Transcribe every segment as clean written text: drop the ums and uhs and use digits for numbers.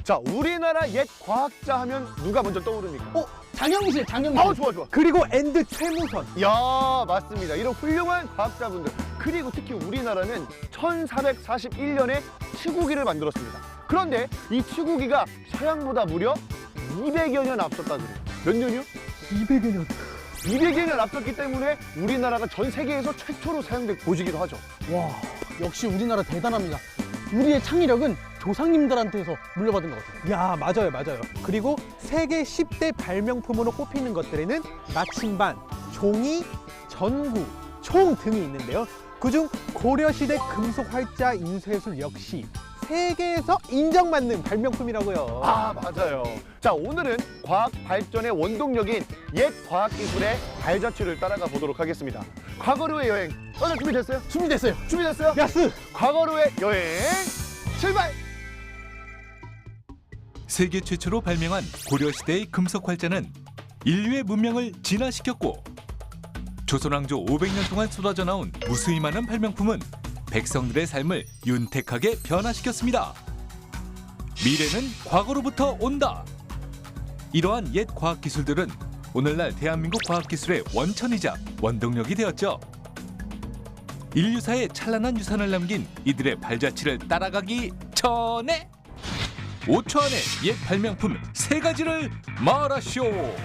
자, 우리나라 옛 과학자 하면 누가 먼저 떠오릅니까? 장영실. 좋아. 그리고 앤드 최무선. 야, 맞습니다. 이런 훌륭한 과학자분들. 그리고 특히 우리나라는 1441년에 치구기를 만들었습니다. 그런데 이 치구기가 서양보다 무려 200여 년 앞섰다 그래요. 몇 년이요? 200여 년. 200여 년 앞섰기 때문에 우리나라가 전 세계에서 최초로 보지기도 하죠. 와, 역시 우리나라 대단합니다. 우리의 창의력은 조상님들한테서 물려받은 것 같아요. 야, 맞아요. 그리고 세계 10대 발명품으로 꼽히는 것들에는 나침반, 종이, 전구, 총 등이 있는데요. 그중 고려시대 금속 활자 인쇄술 역시 세계에서 인정받는 발명품이라고요. 아, 맞아요. 자, 오늘은 과학 발전의 원동력인 옛 과학기술의 발자취를 따라가 보도록 하겠습니다. 과거로의 여행. 다들 준비됐어요? 준비됐어요? 야스! 과거로의 여행 출발! 세계 최초로 발명한 고려시대의 금속 활자는 인류의 문명을 진화시켰고 조선왕조 500년 동안 쏟아져 나온 무수히 많은 발명품은 백성들의 삶을 윤택하게 변화시켰습니다. 미래는 과거로부터 온다. 이러한 옛 과학기술들은 오늘날 대한민국 과학기술의 원천이자 원동력이 되었죠. 인류사에 찬란한 유산을 남긴 이들의 발자취를 따라가기 전에 5초 안에 옛 발명품 3가지를 말하쇼.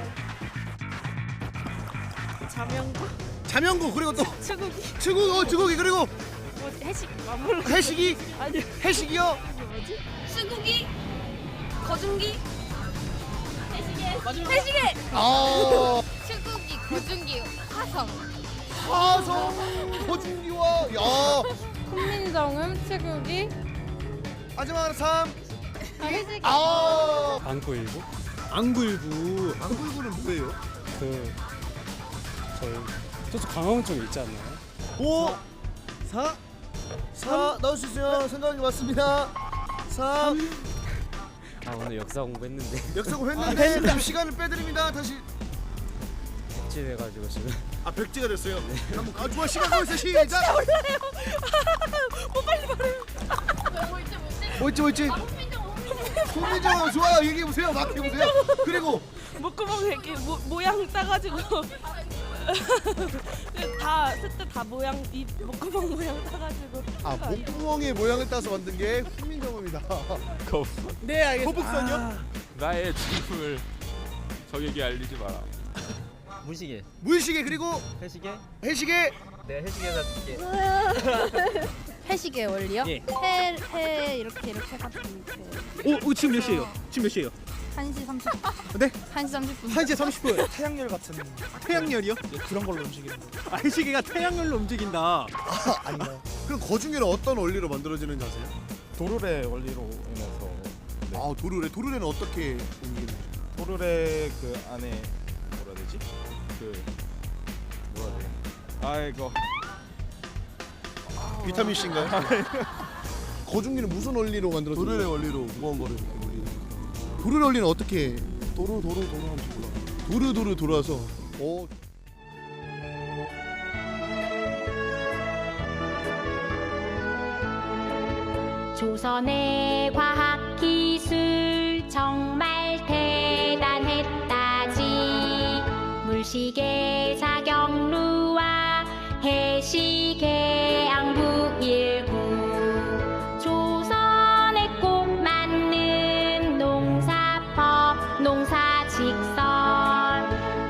자명고 그리고 또 치구기. 치구기 그리고 뭐지? 해식. 마블. 해식이 아니. 해식이요. 뭐지? 치구기. 거중기. 해시계. 아, 치구기. 거중기. 화성. 화성 거중기와 야 훈민정음. 치구기. 마지막 3. 해시계. 아, 안구일구? 안굴구는 뭐예요? 저희 저쪽 강화문 쪽에 있지 않나요? 5 4 넣을 수 있어요. 생각이 맞습니다. 3 오늘 역사 공부했는데 역사고 했는데 좀 시간을 빼드립니다. 다시 찜해가지고 지금 백지가 됐어요. 한번 좋아 시간 걸었어요. 시작. 빨리 말해. 뭐있지? 훈민정음 좋아요. 얘기해 보세요. 막 해보세요. 그리고 목구멍 이렇게 모양 따가지고 다 모양 이 목구멍 모양 따가지고. 목구멍의 모양을 따서 만든 게 훈민정음이다. 네, 알겠습니다. 거북선요? 나의 죽음을 적에게 알리지 마라. 무시개 무의식에 그리고 회시계? 해시계. 네 회시계에다 줄게. 해시계 원리요? 예. 해 이렇게 해가지고 이렇게. 지금 몇 시예요? 1시 30분. 네? 1시 30분. 1시 30분. 태양열 같은 태양열이요? 그런 걸로 움직이는 거. 해시계가 태양열로 움직인다. 아닌가요? 그럼 거중에는 어떤 원리로 만들어지는지 아세요? 도르래 원리로 인해서 도르래는 어떻게 옮기는? 도르래 그 안에 뭐라 해야 되지? 그 뭐라 해야 돼? 아이고 비타민 C인가요? 거중기는 무슨 원리로 만들어졌나요? 도르래 원리로 무거운 거를 도르래 원리는 어떻게? 도르 하면 몰라. 도르 돌아서. 조선의 과학기술 정말 대단했다지. 물시계 사경루와 해시계 안구일구. 조선에 꼭 맞는 농사법 농사직선.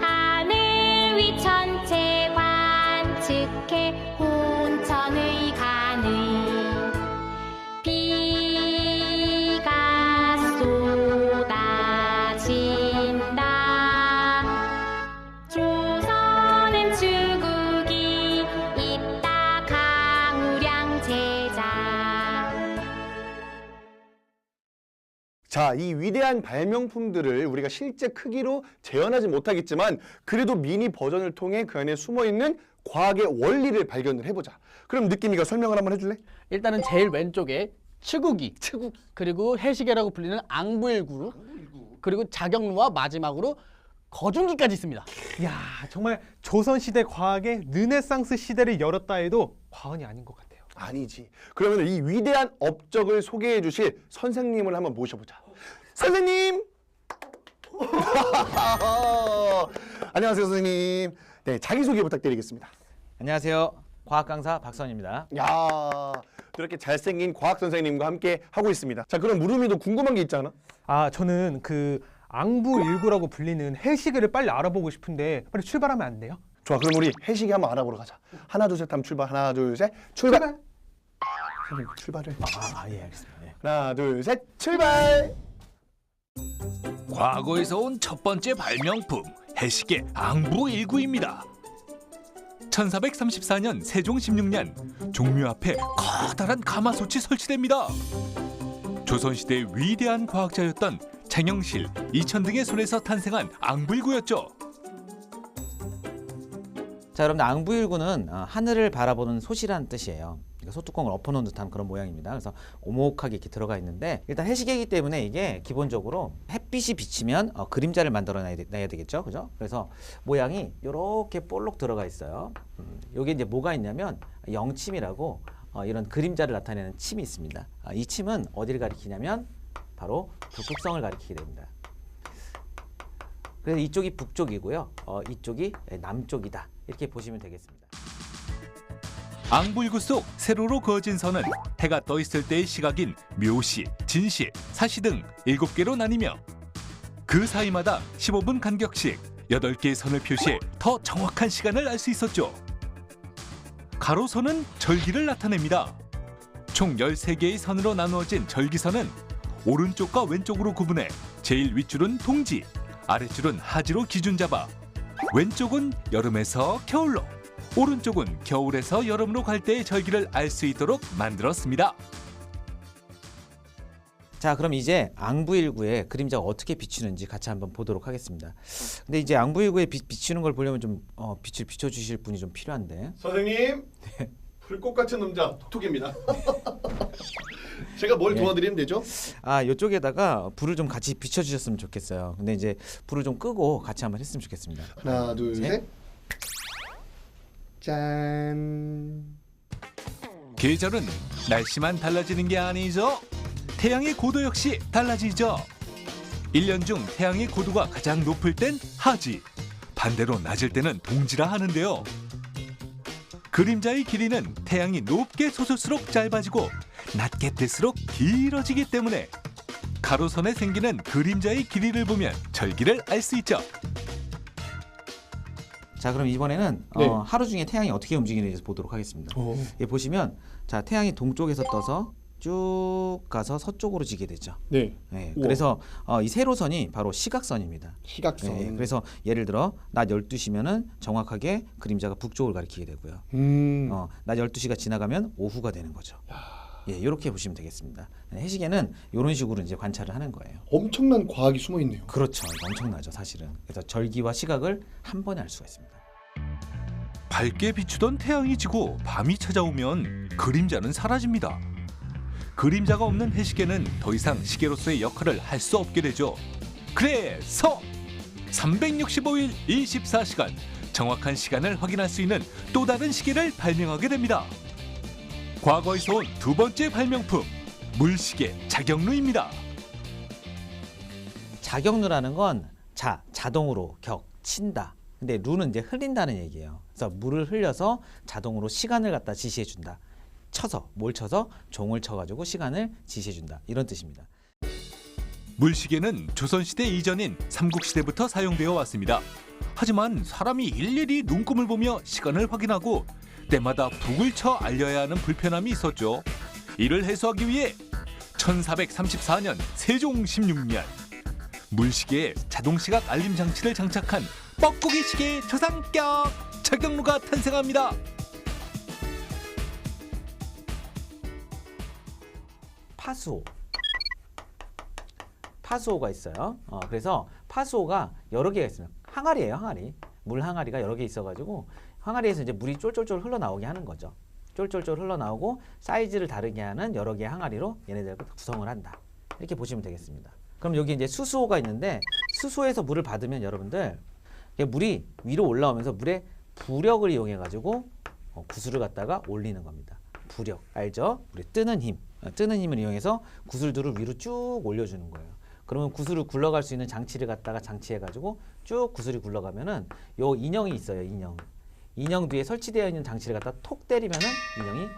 하늘 위 천체 관측해 혼천의 간의. 비가 쏟아진다. 조선엔 주국이 있다. 강우량 제자. 자, 이 위대한 발명품들을 우리가 실제 크기로 재현하지 못하겠지만 그래도 미니 버전을 통해 그 안에 숨어있는 과학의 원리를 발견을 해보자. 그럼 느낌이가 설명을 한번 해줄래? 일단은 제일 왼쪽에 치구기, 그리고 해시계라고 불리는 앙부일구, 그리고 자경루와 마지막으로 거중기까지 있습니다. 야, 정말 조선시대 과학의 르네상스 시대를 열었다 해도 과언이 아닌 것 같아요. 아니지. 그러면 이 위대한 업적을 소개해 주실 선생님을 한번 모셔보자. 선생님! 안녕하세요, 선생님. 네, 자기소개 부탁드리겠습니다. 안녕하세요. 과학 강사 박선입니다. 야, 이렇게 잘생긴 과학 선생님과 함께 하고 있습니다. 자, 그럼 무릎이도 궁금한 게 있잖아. 아, 저는 그 앙부일구라고 불리는 해시계를 빨리 알아보고 싶은데 빨리 출발하면 안 돼요? 좋아, 그럼 우리 해시계 한번 알아보러 가자. 하나, 둘, 셋 하면 출발. 하나, 둘, 셋, 출발. 선생님, 출발을. 예, 알겠습니다. 예. 하나, 둘, 셋, 출발. 과거에서 온 첫 번째 발명품 해시계 앙부1구입니다. 1434년 세종 16년 종묘 앞에 커다란 가마솥이 설치됩니다. 조선시대의 위대한 과학자였던 장영실, 이천 등의 손에서 탄생한 앙부1구였죠. 자, 여러분들 앙부일구는 하늘을 바라보는 솥이라는 뜻이에요. 그러니까 솥뚜껑을 엎어놓은 듯한 그런 모양입니다. 그래서 오목하게 이렇게 들어가 있는데 일단 해시계이기 때문에 이게 기본적으로 햇빛이 비치면 그림자를 만들어내야 되겠죠, 그죠? 그래서 모양이 이렇게 볼록 들어가 있어요. 여기 이제 뭐가 있냐면 영침이라고 이런 그림자를 나타내는 침이 있습니다. 이 침은 어디를 가리키냐면 바로 북극성을 가리키게 됩니다. 그래서 이쪽이 북쪽이고요, 이쪽이 남쪽이다. 이렇게 보시면 되겠습니다. 앙부1구 속 세로로 그어진 선은 해가 떠 있을 때의 시각인 묘시, 진시, 사시 등 7개로 나뉘며 그 사이마다 15분 간격씩 8개의 선을 표시해 더 정확한 시간을 알 수 있었죠. 가로선은 절기를 나타냅니다. 총 13개의 선으로 나누어진 절기선은 오른쪽과 왼쪽으로 구분해 제일 윗줄은 동지, 아랫줄은 하지로 기준 잡아 왼쪽은 여름에서 겨울로, 오른쪽은 겨울에서 여름으로 갈 때의 절기를 알 수 있도록 만들었습니다. 자, 그럼 이제 앙부1구의 그림자가 어떻게 비추는지 같이 한번 보도록 하겠습니다. 근데 이제 앙부1구에 비추는 걸 보려면 좀 빛을 비춰주실 분이 좀 필요한데. 선생님, 불꽃 같은 남자 톡톡입니다. 제가 뭘 도와드리면 되죠? 아, 이쪽에다가 불을 좀 같이 비춰주셨으면 좋겠어요. 근데 이제 불을 좀 끄고 같이 한번 했으면 좋겠습니다. 하나, 둘, 셋. 짠. 계절은 날씨만 달라지는 게 아니죠. 태양의 고도 역시 달라지죠. 1년 중 태양의 고도가 가장 높을 땐 하지, 반대로 낮을 때는 동지라 하는데요. 그림자의 길이는 태양이 높게 솟을수록 짧아지고 낮게 뜰수록 길어지기 때문에 가로선에 생기는 그림자의 길이를 보면 절기를 알 수 있죠. 자, 그럼 이번에는 네. 하루 중에 태양이 어떻게 움직이는지 보도록 하겠습니다. 예, 보시면 자, 태양이 동쪽에서 떠서 쭉 가서 서쪽으로 지게 되죠. 네. 예, 우와. 그래서 이 세로선이 바로 시각선입니다. 시각선. 예, 그래서 예를 들어 낮 12시면은 정확하게 그림자가 북쪽을 가리키게 되고요. 낮 12시가 지나가면 오후가 되는 거죠. 예, 이렇게 보시면 되겠습니다. 해시계는 이런 식으로 이제 관찰을 하는 거예요. 엄청난 과학이 숨어 있네요. 그렇죠. 엄청나죠, 사실은. 그래서 절기와 시각을 한 번에 알 수가 있습니다. 밝게 비추던 태양이 지고 밤이 찾아오면 그림자는 사라집니다. 그림자가 없는 해시계는 더 이상 시계로서의 역할을 할 수 없게 되죠. 그래서 365일 24시간 정확한 시간을 확인할 수 있는 또 다른 시계를 발명하게 됩니다. 과거에서 온 두 번째 발명품, 물시계 자격루입니다. 자격루라는 건 자동으로 친다. 근데 루는 이제 흘린다는 얘기예요. 그래서 물을 흘려서 자동으로 시간을 갖다 지시해 준다. 뭘 쳐서 종을 쳐가지고 시간을 지시해 준다. 이런 뜻입니다. 물시계는 조선시대 이전인 삼국시대부터 사용되어 왔습니다. 하지만 사람이 일일이 눈금을 보며 시간을 확인하고 때마다 북을 쳐 알려야 하는 불편함이 있었죠. 이를 해소하기 위해 1434년 세종 16년 물시계에 자동시각 알림 장치를 장착한 뻐꾸기 시계의 초상격 자격루가 탄생합니다. 파수호가 있어요. 그래서 파수호가 여러 개가 있습니다. 항아리예요, 항아리. 물 항아리가 여러 개 있어가지고 항아리에서 이제 물이 쫄쫄쫄 흘러나오게 하는 거죠. 쫄쫄쫄 흘러나오고 사이즈를 다르게 하는 여러 개의 항아리로 얘네들을 구성을 한다. 이렇게 보시면 되겠습니다. 그럼 여기 이제 수수호가 있는데 수수호에서 물을 받으면 여러분들 물이 위로 올라오면서 물의 부력을 이용해 가지고 구슬을 갖다가 올리는 겁니다. 부력 알죠? 우리 뜨는 힘, 뜨는 힘을 이용해서 구슬들을 위로 쭉 올려주는 거예요. 그러면 구슬을 굴러갈 수 있는 장치를 갖다가 장치해가지고 쭉 구슬이 굴러가면은 요 인형이 있어요. 인형 뒤에 설치되어 있는 장치를 갖다 톡 때리면은 인형이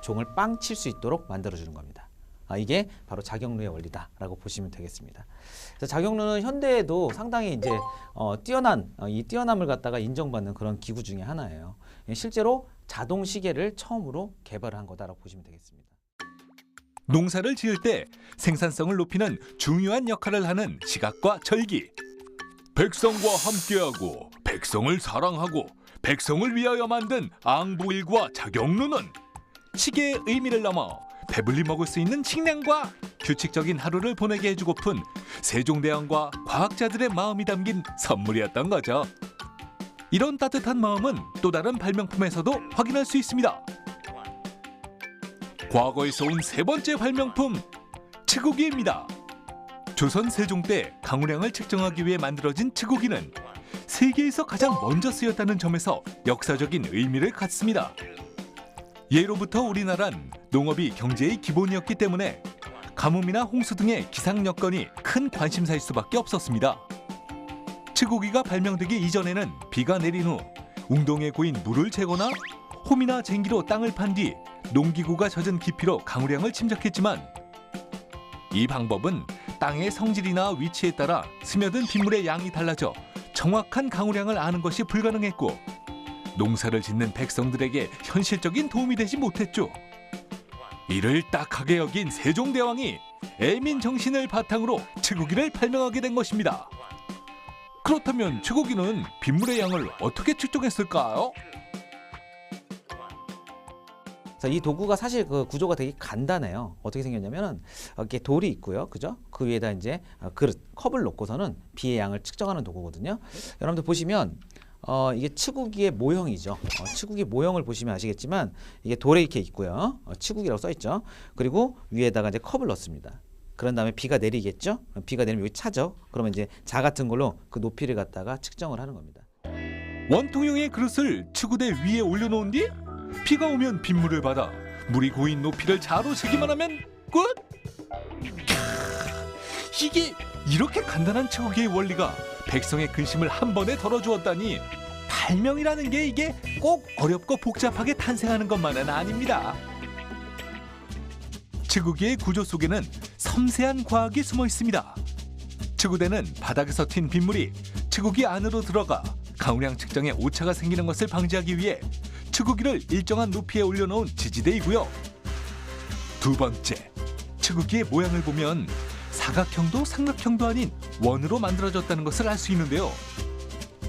종을 빵 칠 수 있도록 만들어주는 겁니다. 이게 바로 작용루의 원리다라고 보시면 되겠습니다. 그래서 작용루는 현대에도 상당히 이제 뛰어난 이 뛰어남을 갖다가 인정받는 그런 기구 중에 하나예요. 실제로 자동 시계를 처음으로 개발한 거다라고 보시면 되겠습니다. 농사를 지을 때 생산성을 높이는 중요한 역할을 하는 시각과 절기. 백성과 함께하고 백성을 사랑하고 백성을 위하여 만든 앙부일과 작용루는 시계의 의미를 넘어 배불리 먹을 수 있는 식량과 규칙적인 하루를 보내게 해주고픈 세종대왕과 과학자들의 마음이 담긴 선물이었던 거죠. 이런 따뜻한 마음은 또 다른 발명품에서도 확인할 수 있습니다. 과거에서 온 세 번째 발명품, 치구기입니다. 조선 세종 때 강우량을 측정하기 위해 만들어진 치구기는 세계에서 가장 먼저 쓰였다는 점에서 역사적인 의미를 갖습니다. 예로부터 우리나라는 농업이 경제의 기본이었기 때문에 가뭄이나 홍수 등의 기상 여건이 큰 관심사일 수밖에 없었습니다. 치구기가 발명되기 이전에는 비가 내린 후 웅덩이에 고인 물을 재거나 홈이나 쟁기로 땅을 판 뒤 농기구가 젖은 깊이로 강우량을 침착했지만 이 방법은 땅의 성질이나 위치에 따라 스며든 빗물의 양이 달라져 정확한 강우량을 아는 것이 불가능했고 농사를 짓는 백성들에게 현실적인 도움이 되지 못했죠. 이를 딱하게 여긴 세종대왕이 애민 정신을 바탕으로 치구기를 발명하게 된 것입니다. 그렇다면 치구기는 빗물의 양을 어떻게 측정했을까요? 이 도구가 사실 그 구조가 되게 간단해요. 어떻게 생겼냐면은 이렇게 돌이 있고요, 그죠? 그 위에다 이제 그릇, 컵을 놓고서는 비의 양을 측정하는 도구거든요. 여러분들 보시면 이게 치구기의 모형이죠. 치구기 모형을 보시면 아시겠지만 이게 돌에 이렇게 있고요. 치구기라고 써 있죠. 그리고 위에다가 이제 컵을 넣습니다. 그런 다음에 비가 내리겠죠. 비가 내리면 여기 차죠. 그러면 이제 자 같은 걸로 그 높이를 갖다가 측정을 하는 겁니다. 원통형의 그릇을 치구대 위에 올려놓은 뒤 비가 오면 빗물을 받아 물이 고인 높이를 자로 세기만 하면 끝! 이게 이렇게 간단한 치구기의 원리가 백성의 근심을 한 번에 덜어주었다니 발명이라는 게 이게 꼭 어렵고 복잡하게 탄생하는 것만은 아닙니다. 치구기의 구조 속에는 섬세한 과학이 숨어 있습니다. 치구대는 바닥에서 튄 빗물이 치구기 안으로 들어가 강우량 측정에 오차가 생기는 것을 방지하기 위해 치구기를 일정한 높이에 올려놓은 지지대이고요. 두 번째, 치구기의 모양을 보면 사각형도 삼각형도 아닌 원으로 만들어졌다는 것을 알 수 있는데요.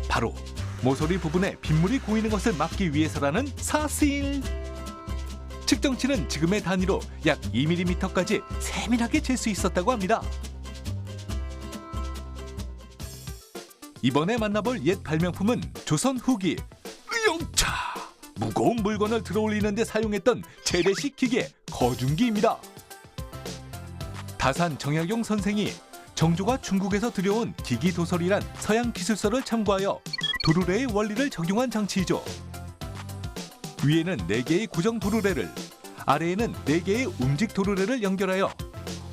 바로 모서리 부분에 빗물이 고이는 것을 막기 위해서라는 사실. 측정치는 지금의 단위로 약 2mm까지 세밀하게 잴 수 있었다고 합니다. 이번에 만나볼 옛 발명품은 조선 후기 의용차! 무거운 물건을 들어올리는 데 사용했던 재래식 기계 거중기입니다. 다산 정약용 선생이 정조가 중국에서 들여온 기기 도설이란 서양 기술서를 참고하여 도르래의 원리를 적용한 장치이죠. 위에는 4개의 구정 도르래를, 아래에는 4개의 움직 도르래를 연결하여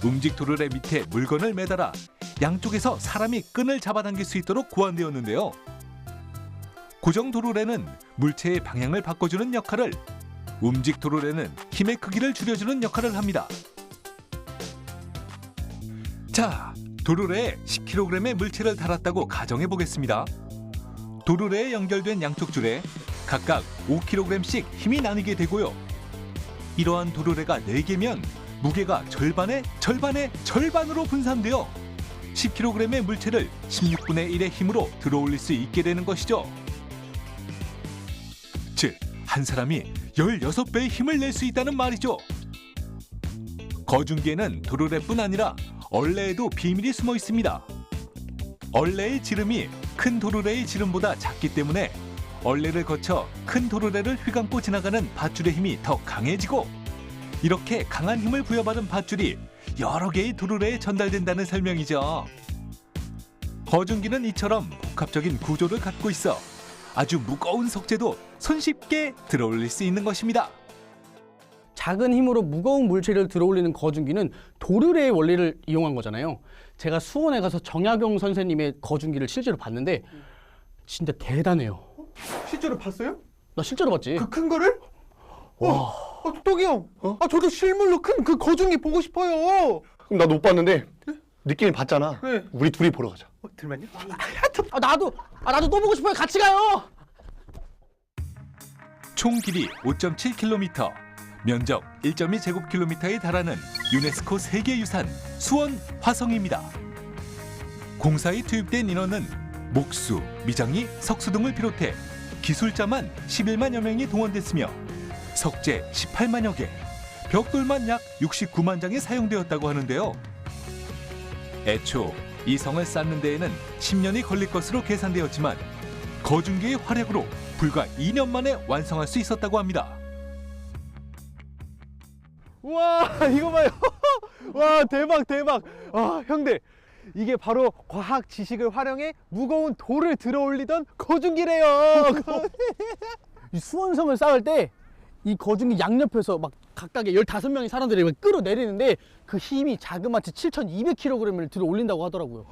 움직 도르래 밑에 물건을 매달아 양쪽에서 사람이 끈을 잡아당길 수 있도록 고안되었는데요. 고정 도르래는 물체의 방향을 바꿔주는 역할을, 움직 도르래는 힘의 크기를 줄여주는 역할을 합니다. 자, 도르래에 10kg의 물체를 달았다고 가정해 보겠습니다. 도르래에 연결된 양쪽 줄에 각각 5kg씩 힘이 나뉘게 되고요. 이러한 도르래가 4개면 무게가 절반으로 분산되어 10kg의 물체를 16분의 1의 힘으로 들어올릴 수 있게 되는 것이죠. 즉, 한 사람이 16배의 힘을 낼 수 있다는 말이죠. 거중기에는 도르래뿐 아니라 얼레에도 비밀이 숨어 있습니다. 얼레의 지름이 큰 도르래의 지름보다 작기 때문에 얼레를 거쳐 큰 도르래를 휘감고 지나가는 밧줄의 힘이 더 강해지고, 이렇게 강한 힘을 부여받은 밧줄이 여러 개의 도르래에 전달된다는 설명이죠. 거중기는 이처럼 복합적인 구조를 갖고 있어 아주 무거운 석재도 손쉽게 들어올릴 수 있는 것입니다. 작은 힘으로 무거운 물체를 들어올리는 거중기는 도르래의 원리를 이용한 거잖아요. 제가 수원에 가서 정약용 선생님의 거중기를 실제로 봤는데 진짜 대단해요. 실제로 봤어요? 나 실제로 봤지. 그 큰 거를? 와. 톡톡이 형. 저도 실물로 큰 그 거중기 보고 싶어요. 그럼 나도 못 봤는데 느낌을 봤잖아. 네. 우리 둘이 보러 가자. 들만요? 나도 또 보고 싶어요. 같이 가요. 총 길이 5.7km, 면적 1.2제곱킬로미터에 달하는 유네스코 세계유산 수원 화성입니다. 공사에 투입된 인원은 목수, 미장이, 석수 등을 비롯해 기술자만 11만여 명이 동원됐으며 석재 18만여 개, 벽돌만 약 69만 장이 사용되었다고 하는데요. 애초 이 성을 쌓는 데에는 10년이 걸릴 것으로 계산되었지만 거중기의 활약으로 불과 2년 만에 완성할 수 있었다고 합니다. 와 이거 봐요. 와 대박 대박. 아 형들 이게 바로 과학 지식을 활용해 무거운 돌을 들어올리던 거중기래요. 이 수원성을 쌓을 때 이 거중기 양옆에서 막 각각의 15명의 사람들이 막 끌어내리는데 그 힘이 자그마치 7,200kg을 들어 올린다고 하더라고요.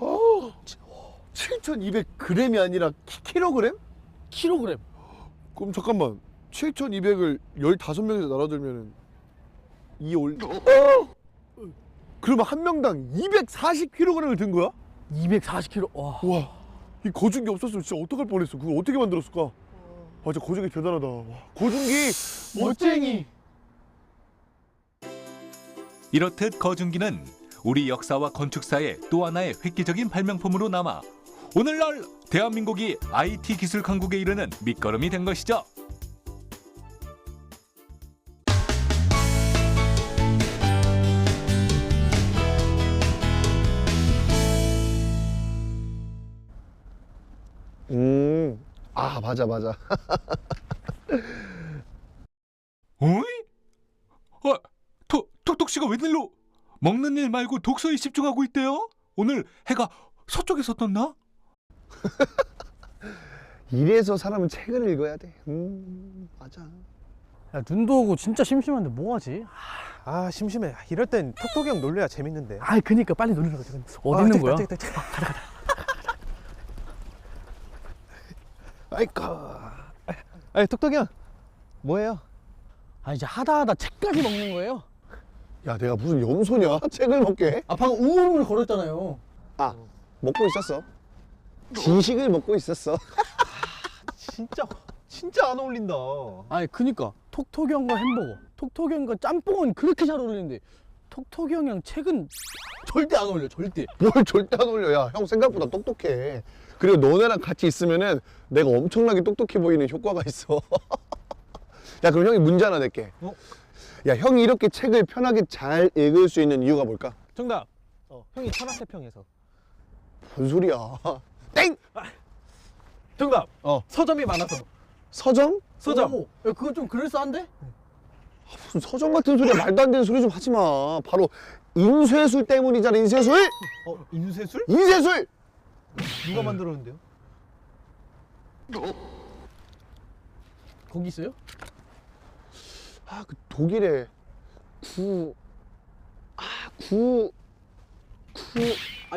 7,200g이 아니라 킬로그램? 킬로그램. 그럼 잠깐만 7,200을 15명에서 나눠들면은 그러면 한 명당 240kg을 든 거야? 240kg. 와, 이 거중기 없었으면 진짜 어떡할 뻔했어. 그거 어떻게 만들었을까? 아, 진짜 거중기 대단하다. 와, 거중기 멋쟁이. 이렇듯 거중기는 우리 역사와 건축사의 또 하나의 획기적인 발명품으로 남아 오늘날 대한민국이 IT 기술 강국에 이르는 밑거름이 된 것이죠. 맞아. 어이? 톡톡씨가 웬일로 먹는 일 말고 독서에 집중하고 있대요? 오늘 해가 서쪽에서 떴나? 이래서 사람은 책을 읽어야 돼. 맞아. 야, 눈도 오고 진짜 심심한데 뭐 하지? 아 심심해. 이럴 땐 톡톡이 형 놀려야 재밌는데. 그니까 빨리 놀러 가자. 어디 있는 거야? 아이고. 아니 톡톡이 형 뭐예요? 이제 하다 책까지 먹는 거예요? 야, 내가 무슨 염소냐? 책을 먹게? 방금 우물우물 걸었잖아요. 먹고 있었어. 지식을 먹고 있었어. 진짜 안 어울린다. 그니까 톡톡이 형과 햄버거, 톡톡이 형과 짬뽕은 그렇게 잘 어울리는데 톡톡이 형이랑 책은 절대 안 어울려. 절대. 뭘 절대 안 어울려. 야, 형 생각보다 똑똑해. 그리고 너네랑 같이 있으면은 내가 엄청나게 똑똑해 보이는 효과가 있어. 야, 그럼 형이 문제 하나 낼게. 야, 형이 이렇게 책을 편하게 잘 읽을 수 있는 이유가 뭘까? 정답. 형이 천하태평해서. 뭔 소리야. 땡! 정답. 서점이 많아서. 서점? 야, 그거 좀 그럴싸한데? 무슨 서점 같은 소리야. 말도 안 되는 소리 좀 하지 마. 바로 인쇄술 때문이잖아. 인쇄술! 인쇄술? 인쇄술! 누가 만들었는데요? 거기 있어요? 그 독일에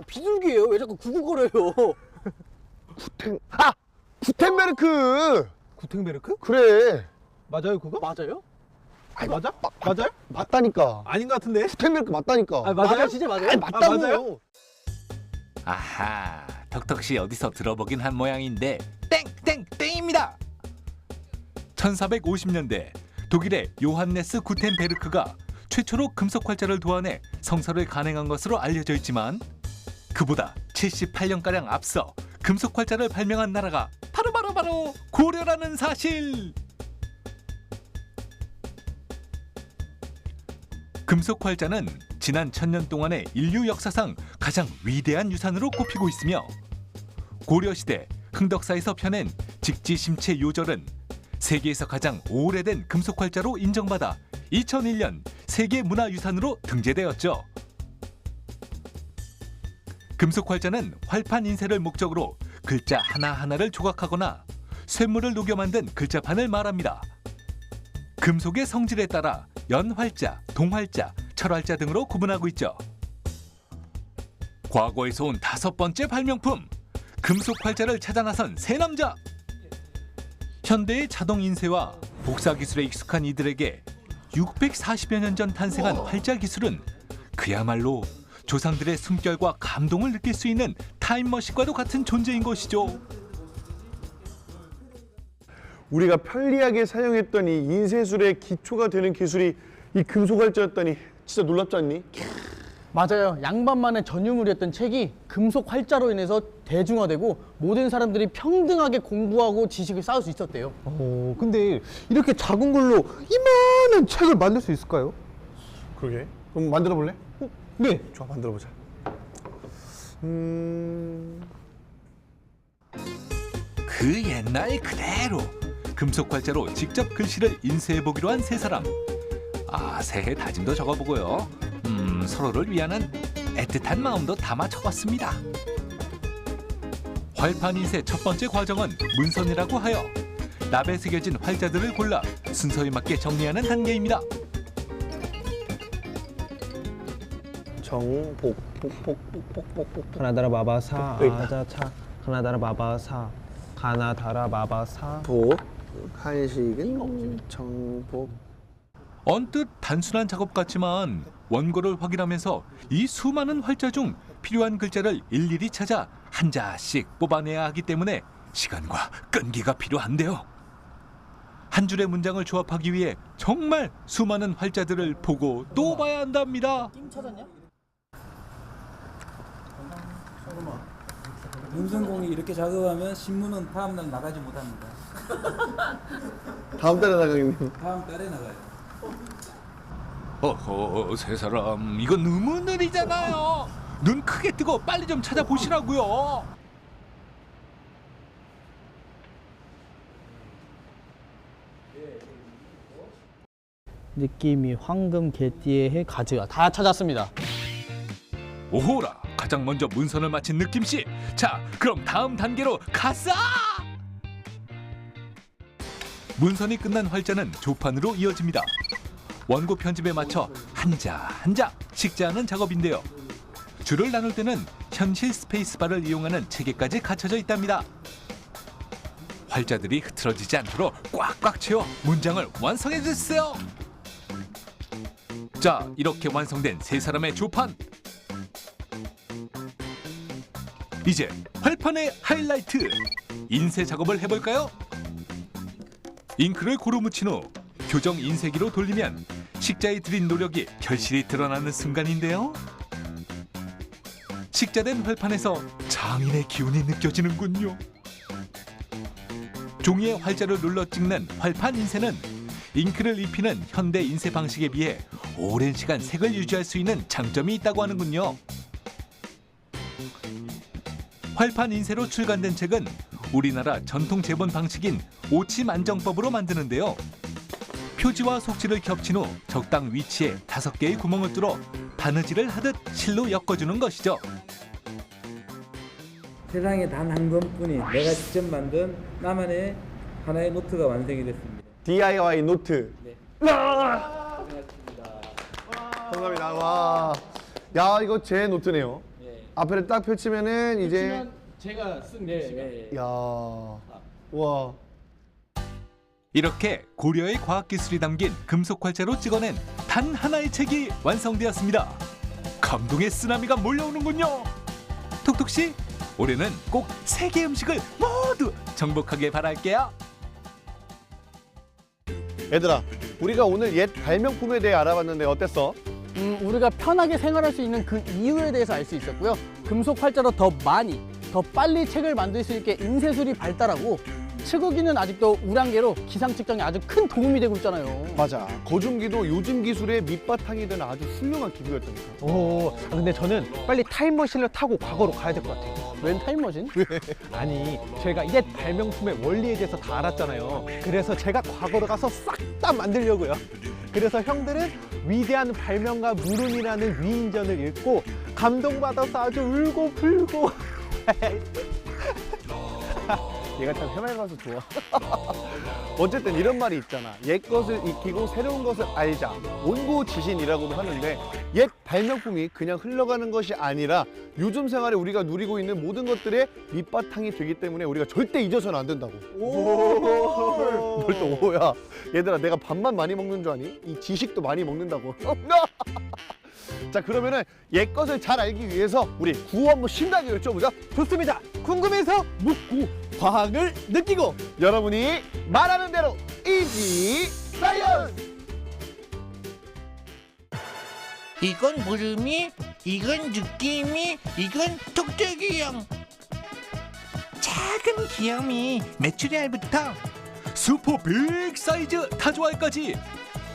비둘기예요. 왜 자꾸 구구거려요? 구텐베르크! 구텐베르크? 그래. 맞아요 그거? 맞아요? 맞아? 맞아요? 맞다니까. 아닌 것 같은데? 구텐베르크 맞다니까. 맞아요? 진짜 맞아요? 맞다고. 맞아요? 아하, 턱턱씨 어디서 들어보긴 한 모양인데 땡입니다. 1450년대 독일의 요한네스 구텐베르크가 최초로 금속 활자를 도안해 성설을 간행한 것으로 알려져 있지만 그보다 78년가량 앞서 금속 활자를 발명한 나라가 바로 고려라는 사실. 금속 활자는 지난 1000년 동안의 인류 역사상 가장 위대한 유산으로 꼽히고 있으며 고려시대 흥덕사에서 펴낸 직지심체 요절은 세계에서 가장 오래된 금속 활자로 인정받아 2001년 세계문화유산으로 등재되었죠. 금속 활자는 활판 인쇄를 목적으로 글자 하나하나를 조각하거나 쇳물을 녹여 만든 글자판을 말합니다. 금속의 성질에 따라 연활자, 동활자, 철활자 등으로 구분하고 있죠. 과거에서 온 5번째 발명품, 금속 활자를 찾아 나선 세 남자. 현대의 자동 인쇄와 복사 기술에 익숙한 이들에게 640여 년 전 탄생한 활자 기술은 그야말로 조상들의 숨결과 감동을 느낄 수 있는 타임머신과도 같은 존재인 것이죠. 우리가 편리하게 사용했던 이 인쇄술의 기초가 되는 기술이 이 금속 활자였다니 진짜 놀랍지 않니? 맞아요. 양반만의 전유물이었던 책이 금속 활자로 인해서 대중화되고 모든 사람들이 평등하게 공부하고 지식을 쌓을 수 있었대요. 근데 이렇게 작은 걸로 이만한 책을 만들 수 있을까요? 그러게. 그럼 만들어 볼래? 네. 좋아, 만들어 보자. 그 옛날 그대로 금속 활자로 직접 글씨를 인쇄해 보기로 한 세 사람. 새해 다짐도 적어보고요. 서로를 위하는 애틋한 마음도 담아 적었습니다. 활판 인쇄 첫 번째 과정은 문선이라고 하여 납에 새겨진 활자들을 골라 순서에 맞게 정리하는 단계입니다. 가나다라 마바사 아자차 가나다라 마바사 가나다라 마바사 복, 한식은 정복. 언뜻 단순한 작업 같지만 원고를 확인하면서 이 수많은 활자 중 필요한 글자를 일일이 찾아 한 자씩 뽑아내야 하기 때문에 시간과 끈기가 필요한데요. 한 줄의 문장을 조합하기 위해 정말 수많은 활자들을 보고 또 봐야 한답니다. 문성공이 이렇게 작업하면 신문은 다음날 나가지 못합니다. 다음 달에 나가겠네요. 다음 달에 나가요. 어허, 세 사람 이거 너무 느리잖아요. 눈 크게 뜨고 빨리 좀 찾아보시라고요. 느낌이 황금, 개띠의 해, 가즈아 다 찾았습니다. 오호라, 가장 먼저 문선을 마친 느낌씨. 자, 그럼 다음 단계로 가자. 문선이 끝난 활자는 조판으로 이어집니다. 원고 편집에 맞춰 한 자 한 자 식자하는 작업인데요. 줄을 나눌 때는 현실 스페이스바를 이용하는 체계까지 갖춰져 있답니다. 활자들이 흐트러지지 않도록 꽉꽉 채워 문장을 완성해 주세요. 자, 이렇게 완성된 세 사람의 조판. 이제 활판의 하이라이트, 인쇄 작업을 해볼까요? 잉크를 고루 묻힌 후 교정 인쇄기로 돌리면 식자의 들인 노력이 결실이 드러나는 순간인데요. 식자된 활판에서 장인의 기운이 느껴지는군요. 종이에 활자를 눌러 찍는 활판 인쇄는 잉크를 입히는 현대 인쇄 방식에 비해 오랜 시간 색을 유지할 수 있는 장점이 있다고 하는군요. 활판 인쇄로 출간된 책은 우리나라 전통 제본 방식인 오치만정법으로 만드는데요. 표지와 속지를 겹친 후 적당 위치에 5개의 구멍을 뚫어 바느질을 하듯 실로 엮어주는 것이죠. 세상에 단 한 권뿐인 내가 직접 만든 나만의 하나의 노트가 완성이 됐습니다. DIY 노트. 네. 감사합니다. 와, 야 이거 제 노트네요. 네. 앞에를 딱 펼치면은 이제 제가 쓴 네. 야, 와. 이렇게 고려의 과학기술이 담긴 금속 활자로 찍어낸 단 하나의 책이 완성되었습니다. 감동의 쓰나미가 몰려오는군요. 톡톡씨, 올해는 꼭 세계 음식을 모두 정복하길 바랄게요. 얘들아, 우리가 오늘 옛 발명품에 대해 알아봤는데 어땠어? 우리가 편하게 생활할 수 있는 그 이유에 대해서 알 수 있었고요. 금속 활자로 더 많이, 더 빨리 책을 만들 수 있게 인쇄술이 발달하고 치구기는 아직도 우량계로 기상 측정에 아주 큰 도움이 되고 있잖아요. 맞아. 거중기도 요즘 기술의 밑바탕이 되는 아주 훌륭한 기구였다니까. 근데 저는 빨리 타임머신을 타고 과거로 가야 될 것 같아요. 웬 타임머신? 아니, 제가 옛 발명품의 원리에 대해서 다 알았잖아요. 그래서 제가 과거로 가서 싹 다 만들려고요. 그래서 형들은 위대한 발명가 무룬이라는 위인전을 읽고 감동받아서 아주 울고 불고 얘가 참 해맑아서 좋아. 어쨌든 이런 말이 있잖아. 옛 것을 익히고 새로운 것을 알자. 온고지신이라고도 하는데 옛 발명품이 그냥 흘러가는 것이 아니라 요즘 생활에 우리가 누리고 있는 모든 것들의 밑바탕이 되기 때문에 우리가 절대 잊어서는 안 된다고. 뭘 또 오야. 얘들아, 내가 밥만 많이 먹는 줄 아니? 이 지식도 많이 먹는다고. 자, 그러면은 옛 것을 잘 알기 위해서 우리 구호 한번 신나게 여쭤보자. 좋습니다. 궁금해서 묻고 과학을 느끼고 여러분이 말하는 대로 이지 사이언스. 이건 물음이, 이건 느낌이, 이건 톡톡이형. 작은 귀염이 메추리알부터 슈퍼 빅 사이즈 타조알까지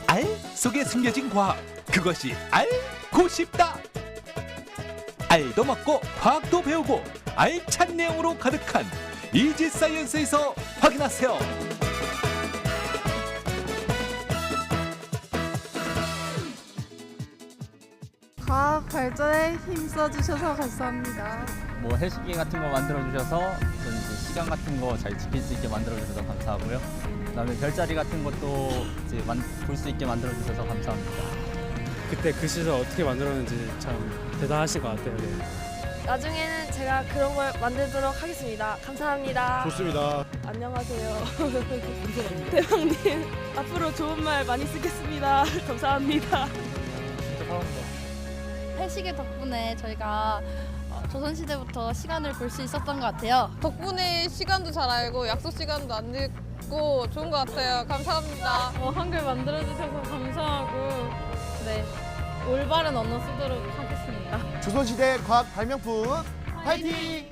알 속에 숨겨진 과학, 그것이 알고 싶다. 알도 먹고 과학도 배우고 알찬 내용으로 가득한 이지 사이언스에서 확인하세요. 과학 발전에 힘써주셔서 감사합니다. 뭐 해시계 같은 거 만들어 주셔서 그 시간 같은 거 잘 지킬 수 있게 만들어 주셔서 감사하고요. 그다음에 별자리 같은 것도 이제 볼 수 있게 만들어 주셔서 감사합니다. 그때 그 시절 어떻게 만들었는지 참 대단하신 것 같아요. 네. 나중에는 제가 그런 걸 만들도록 하겠습니다. 감사합니다. 좋습니다. 안녕하세요. 대왕님, 앞으로 좋은 말 많이 쓰겠습니다. 감사합니다. 해시계 덕분에 저희가 조선시대부터 시간을 볼 수 있었던 것 같아요. 덕분에 시간도 잘 알고 약속 시간도 안 늦고 좋은 것 같아요. 감사합니다. 한글 만들어주셔서 감사하고 네 올바른 언어 쓰도록 하겠습니다. 조선시대 과학 발명품 파이팅!